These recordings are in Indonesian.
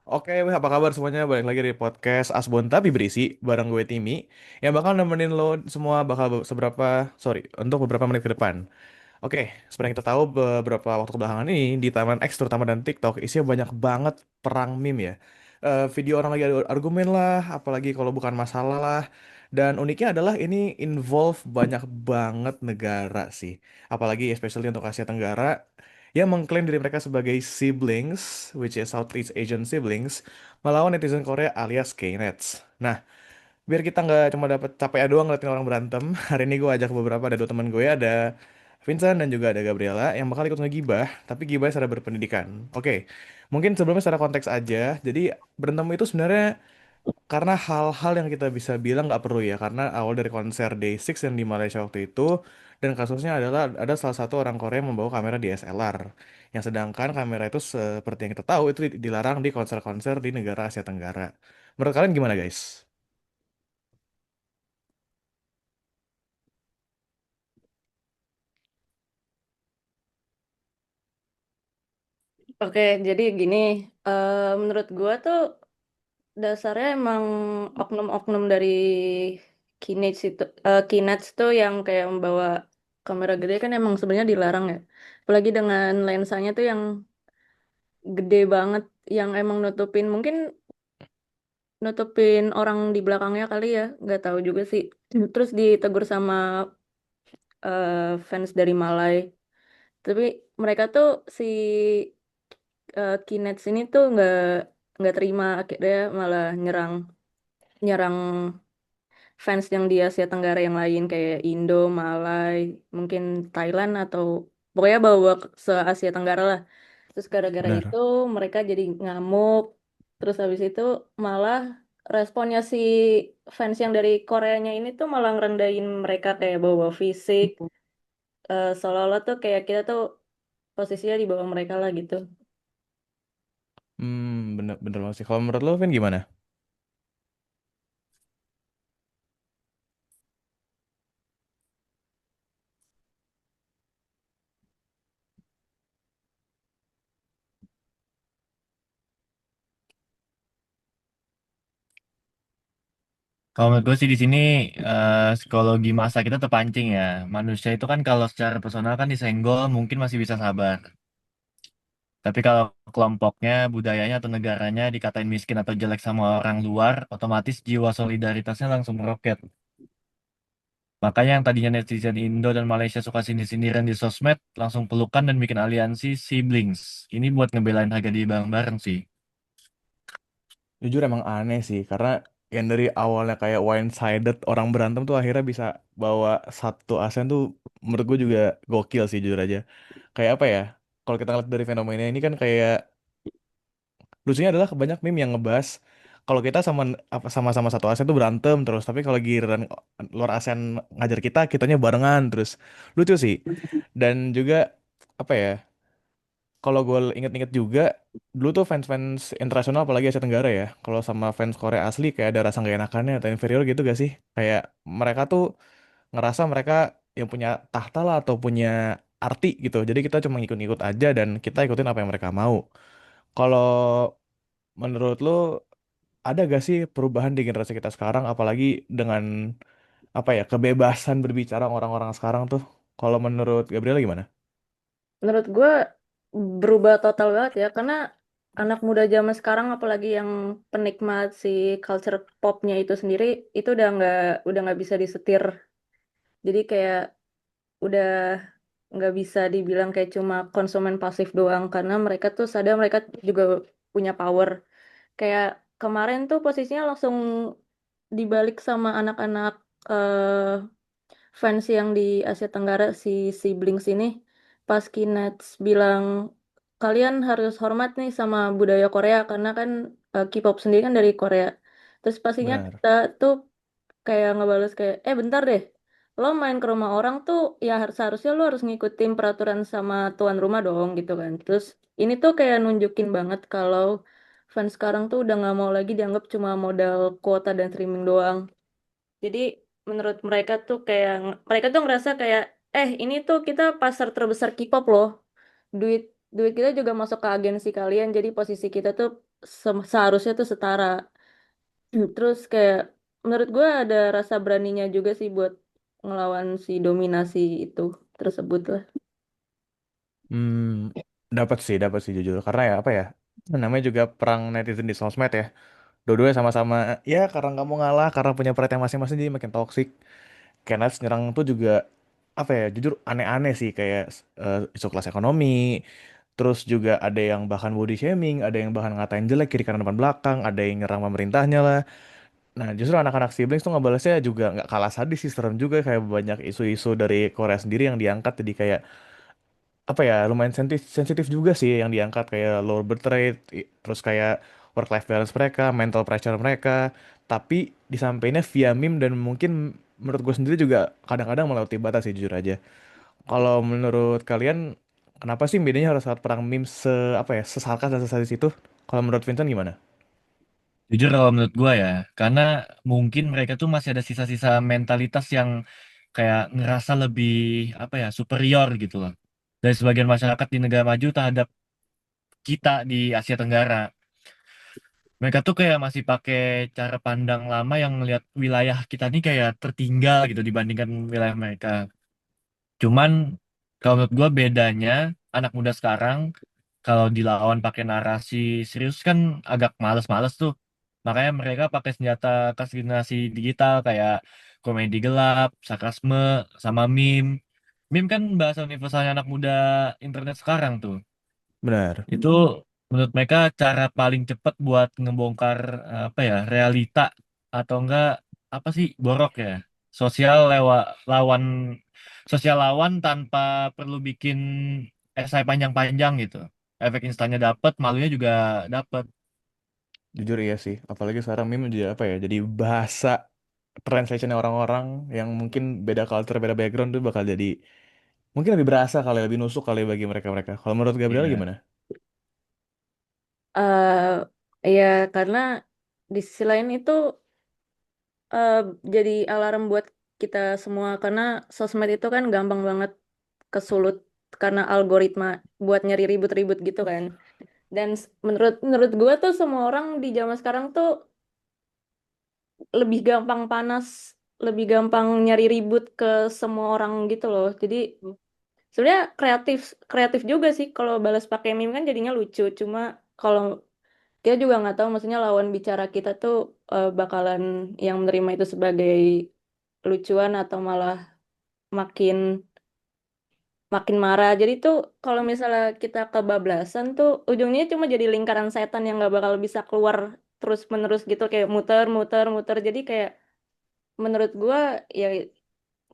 Oke, apa kabar semuanya? Balik lagi di podcast Asbon Tapi Berisi bareng gue Timi yang bakal nemenin lo semua untuk beberapa menit ke depan. Oke, seperti yang kita tahu beberapa waktu belakangan ini di Taman X terutama dan TikTok isinya banyak banget perang meme ya. Video orang lagi adu argumen lah, apalagi kalau bukan masalah lah. Dan uniknya adalah ini involve banyak banget negara sih. Apalagi especially untuk Asia Tenggara yang mengklaim diri mereka sebagai siblings, which is Southeast Asian siblings, melawan netizen Korea alias K-Nets. Nah, biar kita nggak cuma dapat capek doang ngeliatin orang berantem, hari ini gue ajak ada dua teman gue, ada Vincent dan juga ada Gabriela yang bakal ikut ngegibah, tapi gibah secara berpendidikan. Oke, mungkin sebelumnya secara konteks aja, jadi berantem itu sebenarnya karena hal-hal yang kita bisa bilang nggak perlu ya, karena awal dari konser Day6 yang di Malaysia waktu itu, dan kasusnya adalah ada salah satu orang Korea yang membawa kamera DSLR, yang sedangkan kamera itu seperti yang kita tahu itu dilarang di konser-konser di negara Asia Tenggara. Menurut kalian gimana guys? Oke, jadi gini, menurut gua tuh dasarnya emang oknum-oknum dari Kinect tuh yang kayak membawa kamera gede kan emang sebenarnya dilarang ya. Apalagi dengan lensanya tuh yang gede banget, yang emang nutupin orang di belakangnya kali ya, nggak tahu juga sih. Terus ditegur sama fans dari Malai. Tapi mereka tuh si Kinect ini tuh nggak terima akhirnya malah nyerang nyerang fans yang di Asia Tenggara yang lain kayak Indo, Malai, mungkin Thailand atau pokoknya bawa se Asia Tenggara lah. Terus gara-gara itu Benar. mereka jadi ngamuk. Terus habis itu malah responnya si fans yang dari Koreanya ini tuh malah ngerendahin mereka kayak bawa fisik. Seolah-olah tuh kayak kita tuh posisinya di bawah mereka lah gitu. Bener, bener banget sih. Kalau menurut lo, Vin, gimana? Kalau menurut gue sih di sini psikologi masa kita terpancing ya. Manusia itu kan kalau secara personal kan disenggol mungkin masih bisa sabar. Tapi kalau kelompoknya, budayanya atau negaranya dikatain miskin atau jelek sama orang luar, otomatis jiwa solidaritasnya langsung meroket. Makanya yang tadinya netizen Indo dan Malaysia suka sindir-sindiran di sosmed, langsung pelukan dan bikin aliansi siblings. Ini buat ngebelain harga diri bareng-bareng sih. Jujur emang aneh sih, karena yang dari awalnya kayak one-sided orang berantem tuh akhirnya bisa bawa satu ASEAN tuh menurut gue juga gokil sih jujur aja. Kayak apa ya? Kalau kita ngeliat dari fenomena ini kan kayak lucunya adalah banyak meme yang ngebahas kalau kita sama-sama satu ASEAN tuh berantem terus, tapi kalau giliran luar ASEAN ngajar kita, kitanya barengan terus. Lucu sih. Dan juga apa ya? Kalau gue inget-inget juga, dulu tuh fans-fans internasional apalagi Asia Tenggara ya, kalau sama fans Korea asli kayak ada rasa gak enakannya atau inferior gitu gak sih? Kayak mereka tuh ngerasa mereka yang punya tahta lah atau punya arti gitu. Jadi kita cuma ngikut-ngikut aja dan kita ikutin apa yang mereka mau. Kalau menurut lu ada gak sih perubahan di generasi kita sekarang apalagi dengan apa ya kebebasan berbicara orang-orang sekarang tuh? Kalau menurut Gabriela gimana? Menurut gue berubah total banget ya karena anak muda zaman sekarang apalagi yang penikmat si culture popnya itu sendiri itu udah nggak bisa disetir. Jadi kayak udah nggak bisa dibilang kayak cuma konsumen pasif doang karena mereka tuh sadar mereka juga punya power. Kayak kemarin tuh posisinya langsung dibalik sama anak-anak fans yang di Asia Tenggara si siblings ini pas Kinets bilang kalian harus hormat nih sama budaya Korea karena kan K-pop sendiri kan dari Korea. Terus pastinya Benar. kita tuh kayak ngebales kayak bentar deh, lo main ke rumah orang tuh ya seharusnya lo harus ngikutin peraturan sama tuan rumah dong gitu kan. Terus ini tuh kayak nunjukin banget kalau fans sekarang tuh udah nggak mau lagi dianggap cuma modal kuota dan streaming doang. Jadi menurut mereka tuh kayak mereka tuh ngerasa kayak ini tuh kita pasar terbesar K-pop loh. Duit duit kita juga masuk ke agensi kalian. Jadi posisi kita tuh seharusnya tuh setara. Terus kayak menurut gue ada rasa beraninya juga sih buat ngelawan si dominasi itu tersebut lah. Hmm, dapat sih jujur. Karena ya apa ya, namanya juga perang netizen di sosmed ya. Dua-duanya sama-sama, ya karena kamu ngalah, karena punya perhatian masing-masing jadi makin toksik. Kayak Nats nyerang tuh juga, apa ya, jujur aneh-aneh sih. Kayak isu kelas ekonomi, terus juga ada yang bahkan body shaming, ada yang bahkan ngatain jelek kiri kanan depan belakang, ada yang nyerang pemerintahnya lah. Nah, justru anak-anak siblings tuh ngebalasnya juga nggak kalah sadis sih, serem juga kayak banyak isu-isu dari Korea sendiri yang diangkat jadi kayak apa ya, lumayan sensitif juga sih yang diangkat kayak low birth rate, terus kayak work life balance mereka, mental pressure mereka, tapi disampaikannya via meme dan mungkin menurut gue sendiri juga kadang-kadang melewati batas sih jujur aja. Kalau menurut kalian kenapa sih bedanya harus saat perang meme apa ya, sesarkas dan sesadis itu? Kalau menurut Vincent gimana? Jujur kalau menurut gue ya, karena mungkin mereka tuh masih ada sisa-sisa mentalitas yang kayak ngerasa lebih apa ya superior gitu loh dari sebagian masyarakat di negara maju terhadap kita di Asia Tenggara. Mereka tuh kayak masih pakai cara pandang lama yang ngelihat wilayah kita nih kayak tertinggal gitu dibandingkan wilayah mereka. Cuman kalau menurut gue bedanya anak muda sekarang kalau dilawan pakai narasi serius kan agak males-males tuh. Makanya mereka pakai senjata kastinasi digital kayak komedi gelap, sarkasme, sama meme. Meme kan bahasa universalnya anak muda internet sekarang tuh. Benar. Itu menurut mereka cara paling cepat buat ngebongkar apa ya realita atau enggak apa sih borok ya sosial lewat lawan sosial lawan tanpa perlu bikin esai panjang-panjang gitu. Efek instannya dapet, malunya juga dapet. Jujur iya sih, apalagi sekarang meme jadi apa ya, jadi bahasa translationnya orang-orang yang mungkin beda culture, beda background tuh bakal jadi mungkin lebih berasa kali, lebih nusuk kali bagi mereka-mereka. Kalau menurut Gabriel Iya. gimana? Ya karena di sisi lain itu eh, jadi alarm buat kita semua karena sosmed itu kan gampang banget kesulut karena algoritma buat nyari ribut-ribut gitu kan. Dan menurut menurut gue tuh semua orang di zaman sekarang tuh lebih gampang panas, lebih gampang nyari ribut ke semua orang gitu loh. Jadi sebenarnya kreatif kreatif juga sih kalau balas pakai meme kan jadinya lucu. Cuma kalau kita juga nggak tahu maksudnya lawan bicara kita tuh bakalan yang menerima itu sebagai lucuan atau malah makin makin marah. Jadi tuh kalau misalnya kita kebablasan tuh ujungnya cuma jadi lingkaran setan yang nggak bakal bisa keluar terus menerus gitu kayak muter muter muter. Jadi kayak menurut gua ya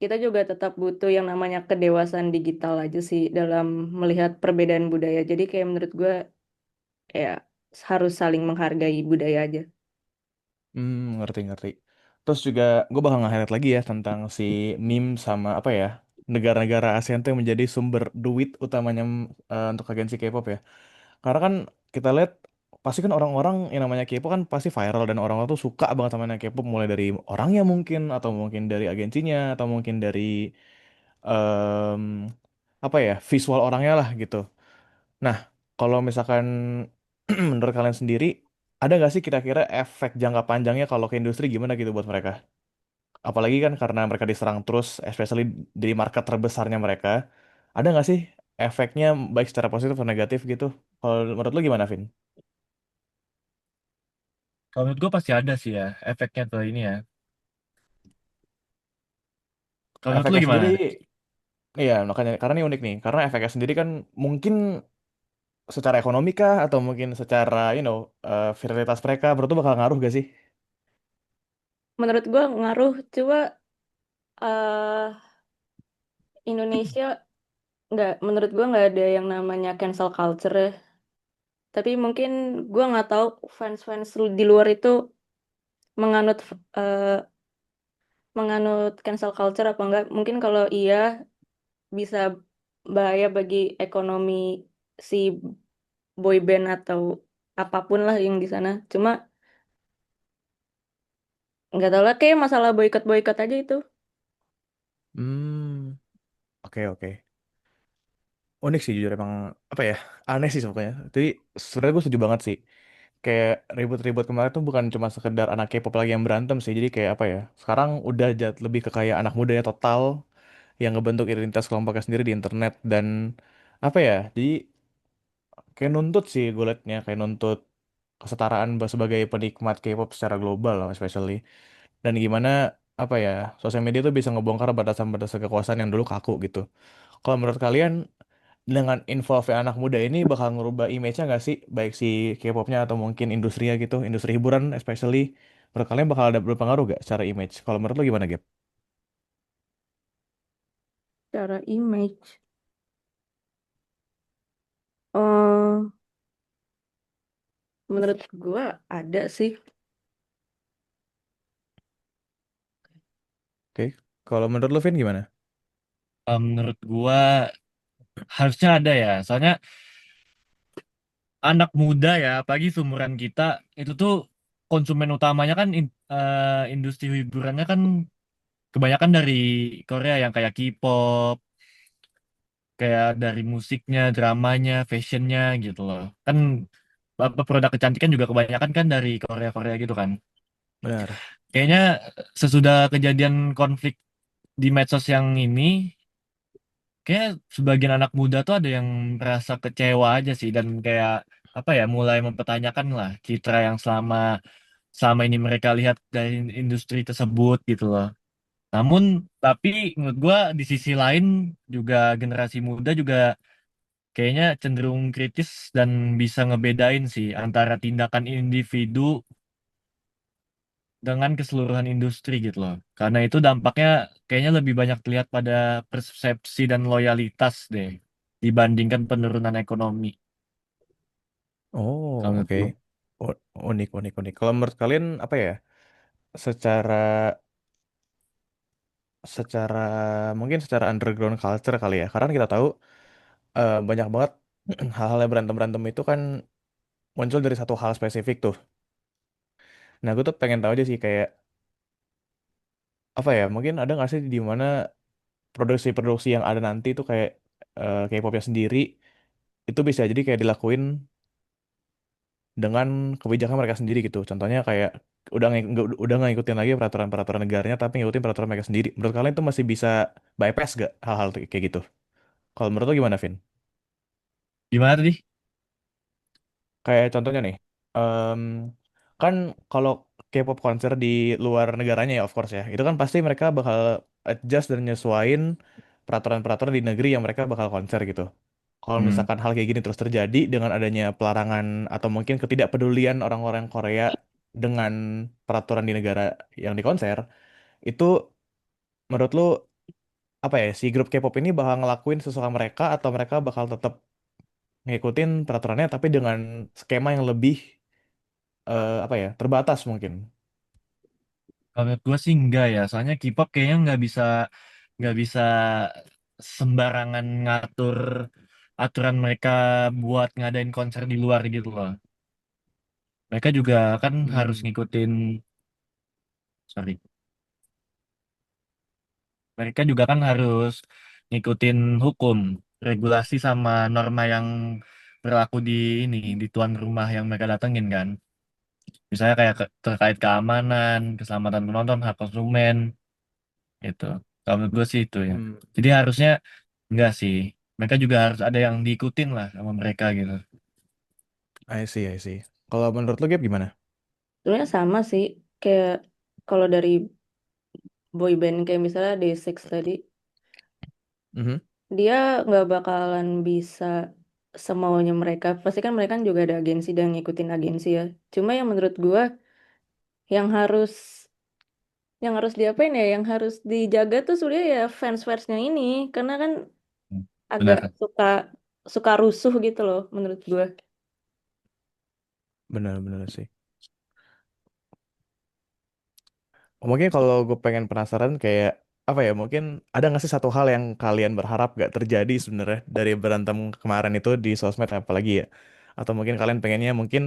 kita juga tetap butuh yang namanya kedewasaan digital aja sih dalam melihat perbedaan budaya. Jadi kayak menurut gua ya harus saling menghargai budaya aja. Ngerti-ngerti. Terus juga gue bakal nge-highlight lagi ya tentang si meme sama apa ya, negara-negara ASEAN tuh yang menjadi sumber duit utamanya untuk agensi K-pop ya. Karena kan kita lihat pasti kan orang-orang yang namanya K-pop kan pasti viral dan orang-orang tuh suka banget sama yang K-pop mulai dari orangnya mungkin atau mungkin dari agensinya atau mungkin dari em, apa ya, visual orangnya lah gitu. Nah, kalau misalkan menurut kalian sendiri ada nggak sih kira-kira efek jangka panjangnya kalau ke industri gimana gitu buat mereka? Apalagi kan karena mereka diserang terus, especially di market terbesarnya mereka. Ada nggak sih efeknya baik secara positif atau negatif gitu? Kalau menurut lu gimana, Vin? Kalau menurut gue pasti ada sih ya efeknya tuh ini ya. Kalau menurut lu Efeknya gimana? sendiri, iya makanya karena ini unik nih. Karena efeknya sendiri kan mungkin secara ekonomi kah atau mungkin secara viralitas mereka, menurut lu bakal ngaruh gak sih? Menurut gua ngaruh coba Indonesia nggak menurut gua nggak ada yang namanya cancel culture ya. Tapi mungkin gua nggak tahu fans-fans di luar itu menganut eh, menganut cancel culture apa enggak. Mungkin kalau iya bisa bahaya bagi ekonomi si boy band atau apapun lah yang di sana. Cuma nggak tahu lah kayak masalah boykot-boykot aja itu. Hmm, oke. Unik sih jujur emang apa ya, aneh sih pokoknya. Jadi sebenarnya gue setuju banget sih. kayak ribut-ribut kemarin tuh bukan cuma sekedar anak K-pop lagi yang berantem sih. Jadi kayak apa ya? Sekarang udah lebih ke kayak anak mudanya total yang ngebentuk identitas kelompoknya sendiri di internet dan apa ya? Jadi kayak nuntut sih gue liatnya kayak nuntut kesetaraan sebagai penikmat K-pop secara global lah, especially. Dan gimana apa ya? Sosial media tuh bisa ngebongkar batasan-batasan kekuasaan yang dulu kaku gitu. Kalau menurut kalian dengan involve anak muda ini bakal ngerubah image-nya nggak sih? Baik si K-popnya atau mungkin industrinya gitu, industri hiburan especially. Menurut kalian bakal ada berpengaruh gak secara image? Kalau menurut lo gimana, Gap? Cara image. Oh, menurut gua ada sih. Oke. Kalau menurut lo, Vin, gimana? Menurut gua harusnya ada ya. Soalnya anak muda ya, apalagi seumuran kita, itu tuh konsumen utamanya kan industri hiburannya kan kebanyakan dari Korea yang kayak K-pop, kayak dari musiknya, dramanya, fashionnya gitu loh. Kan produk kecantikan juga kebanyakan kan dari Korea-Korea gitu kan. Benar. Kayaknya sesudah kejadian konflik di medsos yang ini, kayak sebagian anak muda tuh ada yang merasa kecewa aja sih dan kayak apa ya mulai mempertanyakan lah citra yang selama selama ini mereka lihat dari industri tersebut gitu loh. Namun tapi menurut gua di sisi lain juga generasi muda juga kayaknya cenderung kritis dan bisa ngebedain sih antara tindakan individu dengan keseluruhan industri gitu loh. Karena itu dampaknya kayaknya lebih banyak terlihat pada persepsi dan loyalitas deh dibandingkan penurunan ekonomi. Oh, Kalau menurut oke. gua. Unik, unik, unik. Kalau menurut kalian apa ya? Secara secara mungkin secara underground culture kali ya. Karena kita tahu banyak banget hal-hal yang berantem-berantem itu kan muncul dari satu hal spesifik tuh. Nah, gue tuh pengen tahu aja sih kayak apa ya? Mungkin ada nggak sih di mana produksi-produksi yang ada nanti tuh kayak K-popnya sendiri itu bisa jadi kayak dilakuin dengan kebijakan mereka sendiri gitu. Contohnya kayak udah nggak ngikutin lagi peraturan-peraturan negaranya tapi ngikutin peraturan mereka sendiri. Menurut kalian itu masih bisa bypass gak hal-hal kayak gitu? Kalau menurut lo gimana, Vin? Gimana tadi? Kayak contohnya nih, em, kan kalau K-pop konser di luar negaranya ya of course ya, itu kan pasti mereka bakal adjust dan nyesuaiin peraturan-peraturan di negeri yang mereka bakal konser gitu. Kalau Hmm. misalkan hal kayak gini terus terjadi dengan adanya pelarangan atau mungkin ketidakpedulian orang-orang Korea dengan peraturan di negara yang di konser, itu menurut lu apa ya, si grup K-pop ini bakal ngelakuin sesuka mereka atau mereka bakal tetap ngikutin peraturannya tapi dengan skema yang lebih apa ya, terbatas mungkin. Kalau menurut gua sih enggak ya. Soalnya K-pop kayaknya nggak bisa sembarangan ngatur aturan mereka buat ngadain konser di luar gitu loh. Mereka juga kan harus Hmm. ngikutin, sorry, mereka juga kan harus ngikutin hukum, regulasi sama norma yang berlaku di ini, di tuan rumah yang mereka datengin kan. Misalnya kayak terkait keamanan, keselamatan penonton, hak konsumen, gitu. Kalau menurut gue sih itu ya. Hmm. Jadi harusnya enggak sih. Mereka juga harus ada yang diikutin lah sama mereka gitu. I see, I see. Kalau menurut lo Gap gimana? Sebenarnya sama sih. Kayak kalau dari boy band kayak misalnya Day6 tadi, Mhm. dia nggak bakalan bisa semaunya mereka. Pasti kan mereka kan juga ada agensi dan ngikutin agensi ya. Cuma yang menurut gua yang harus diapain ya, yang harus dijaga tuh sebenarnya ya fans-fansnya ini, karena kan Hmm. agak Benar. suka suka rusuh gitu loh menurut gua. Benar-benar sih. Mungkin kalau gue pengen penasaran kayak apa ya, mungkin ada nggak sih satu hal yang kalian berharap gak terjadi sebenarnya dari berantem kemarin itu di sosmed apalagi ya? Atau mungkin kalian pengennya mungkin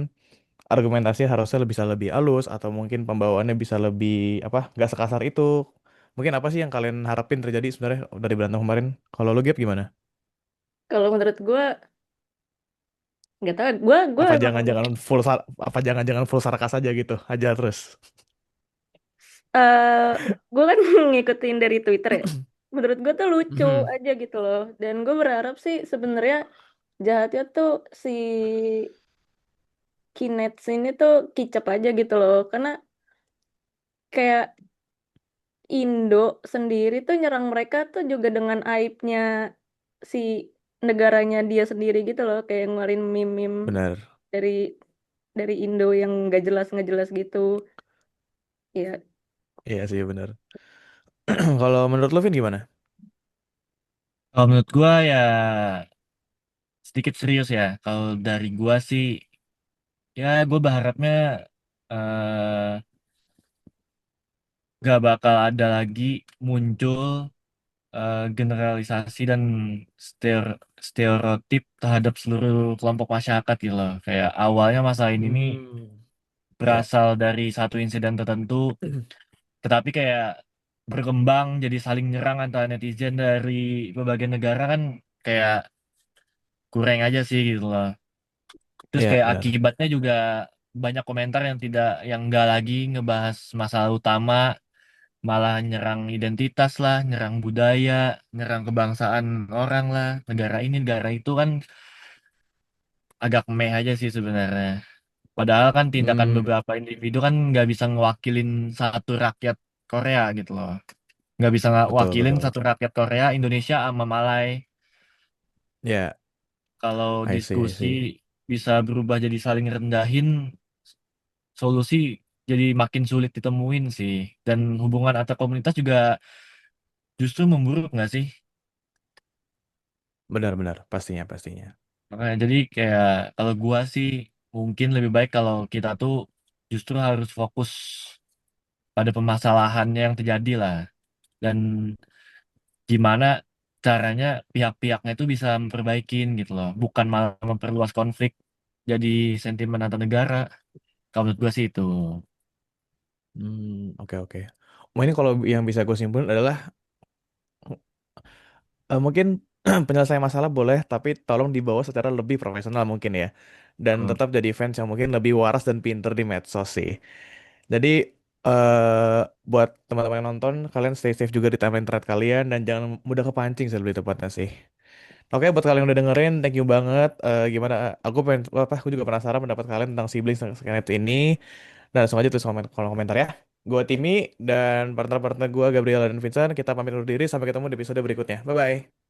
argumentasi harusnya bisa lebih halus atau mungkin pembawaannya bisa lebih apa, nggak sekasar itu. Mungkin apa sih yang kalian harapin terjadi sebenarnya dari berantem kemarin? Kalau lo Gap gimana? Kalau menurut gua Nggak tahu, gue Apa emang jangan-jangan apa jangan-jangan full sarkas aja gitu aja terus. eh gue kan ngikutin dari Twitter ya. Menurut gue tuh lucu Mhm. aja gitu loh. Dan gue berharap sih sebenarnya jahatnya tuh si Kinets ini tuh kicap aja gitu loh. Karena kayak Indo sendiri tuh nyerang mereka tuh juga dengan aibnya si negaranya dia sendiri gitu loh. Kayak ngeluarin meme-meme Bener. dari Indo yang nggak jelas gitu. Ya, Iya sih bener. Kalau menurut lu Vin gimana? Kalau menurut gua ya sedikit serius ya. Kalau dari gua sih ya gua berharapnya eh gak bakal ada lagi muncul generalisasi dan stereotip terhadap seluruh kelompok masyarakat gitu loh. Kayak awalnya masalah ini Hmm. Ya. berasal dari satu insiden tertentu, tetapi kayak berkembang jadi saling nyerang antara netizen dari berbagai negara kan kayak kurang aja sih gitu loh. Terus Iya kayak benar. akibatnya juga banyak komentar yang tidak, yang enggak lagi ngebahas masalah utama, malah nyerang identitas lah, nyerang budaya, nyerang kebangsaan orang lah, negara ini, negara itu kan agak meh aja sih sebenarnya. Padahal kan tindakan Hmm. beberapa individu kan nggak bisa ngewakilin satu rakyat Korea gitu loh. Nggak bisa Betul ngewakilin betul. satu rakyat Korea, Indonesia sama Malai. Ya, Kalau I see, I diskusi see. bisa berubah jadi saling rendahin, solusi jadi makin sulit ditemuin sih. Dan hubungan antar komunitas juga justru memburuk nggak sih? Benar-benar pastinya pastinya. Makanya jadi kayak kalau gua sih mungkin lebih baik kalau kita tuh justru harus fokus pada permasalahannya yang terjadi lah. Dan gimana caranya pihak-pihaknya itu bisa memperbaikin gitu loh. Bukan malah memperluas konflik jadi sentimen antar negara. Kalau menurut gua sih itu. Oke oke. Oh, ini kalau yang bisa gue simpulin adalah mungkin penyelesaian masalah boleh, tapi tolong dibawa secara lebih profesional mungkin ya. Dan Tuh. tetap jadi fans yang mungkin lebih waras dan pinter di medsos sih. Jadi eh buat teman-teman yang nonton, kalian stay safe juga di timeline thread kalian dan jangan mudah kepancing sih lebih tepatnya sih. Oke, buat kalian yang udah dengerin, thank you banget. Gimana? Aku pengen aku juga penasaran pendapat kalian tentang siblings dan Skynet ini. Dan langsung aja tulis kolom komentar ya. Gue Timi dan partner-partner gue Gabriela dan Vincent. Kita pamit undur diri. Sampai ketemu di episode berikutnya. Bye bye.